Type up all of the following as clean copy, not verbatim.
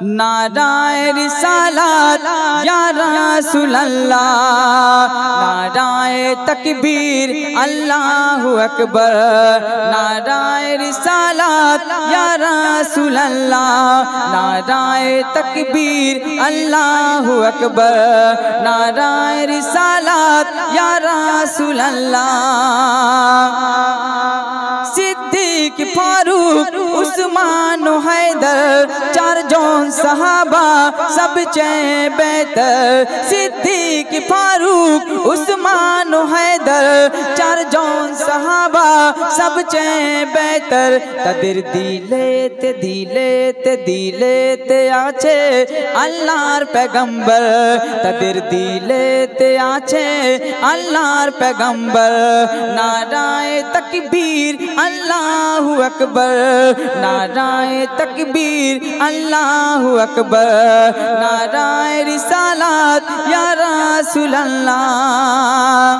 नाराए रिसालत या रसूल अल्लाह, नाराए तकबीर अल्लाहु अकबर। नाराए रिसालत या रसूल अल्लाह, नाराए तकबीर अल्लाहु अकबर। नाराए रिसालत या रसूल अल्लाह। सिद्दीक फारूक उस्मान हैदर चार जौन सहाबा सबसे बेहतर। सिद्दीक फारूक उस्मान हैदर चार जौन सहाबा सबसे बेहतर। ताদের দিলেতে দিলেতে দিলেতে আছে আল্লাহর पैगंबर, তাদের দিলেতে আছে আল্লাহর पैगंबर। नाराए तकबीर अल्लाहु अकबर, नाराए तकबीर अल्लाहु अकबर। नाराए रिसालत या रसूल अल्लाह।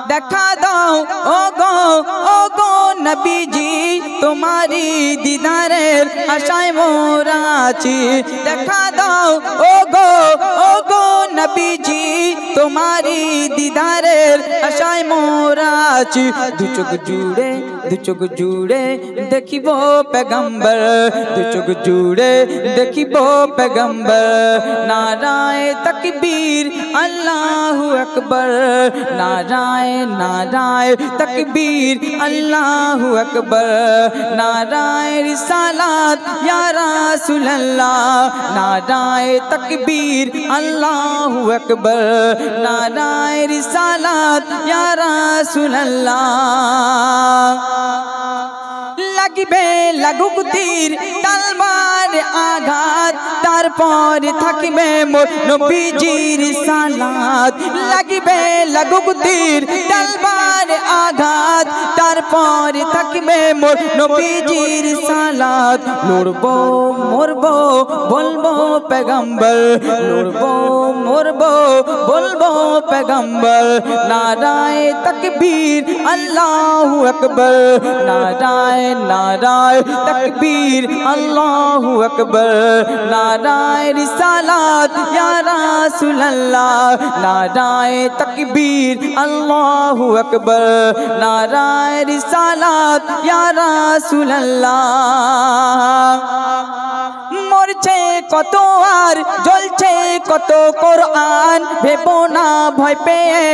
देखा दाओ ओ गो नबीजी तुम्हारी दीदारेर आशाय मोरा आছি। देखा दाओ ओ गो नबीजी तुम्हारी दीदारेर आशाय मोरा आছি। दु चोख जुड़े देखिबो पैगंबर, दु चोख जुड़े देखिबो पैगंबर। नाराए तकबीर अल्लाहु अकबर, नाराए तकबीर अल्लाहु अकबर। नाराए रिसालत या रसूल अल्लाह, नाराए तकबीर अल्लाहु अकबर। नाराए रिसालत या रसूल अल्लाह। লাগিবে লাগুক তীর তলবার আঘাত, তারপর থাকিবে মোর নবীজির সালাত। লাগিবে লাগুক তীর তলবার আঘাত, তারপর থাকিবে মোর নবীজির সালাত। লড়বো মরবো বলবো पैगंबर, লড়বো মরবো বলবো पैगंबर। नाराए तकबीर अल्लाहु अकबर, नाराए तकबीर अल्लाहु अकबर। नाराए रिसालत या रसूल अल्लाह, नाराए तकबीर अल्लाहु अकबर। नाराए रिसालत या रसूल अल्लाह। মরছে কত আর জ্বলছে কত কোরআন, ভেবো না ভয় পেয়ে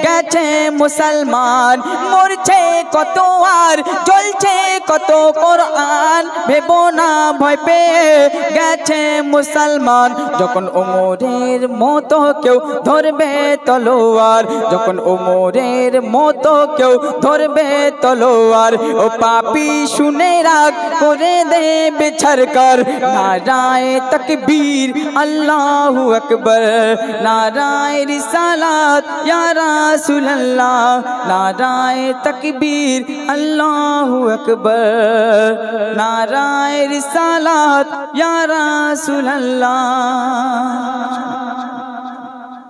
গেছে মুসলমান। মরছে কত আর জ্বলছে কত কোরআন, ভেবো না ভয় পেয়ে গেছে মুসলমান। যখন ওমরের মতো কেউ ধরবে তলোয়ার, যখন ওমরের মতো কেউ ধরবে তলোয়ার, ও পাপী শুনে রাগ করে দেবে ছাড়কার। नाराए तकबीर अल्लाहु अकबर, नाराए रिसालत या रसूल अल्लाह। नाराए तकबीर अल्लाहु अकबर, नाराए रिसालत या रसूल अल्लाह।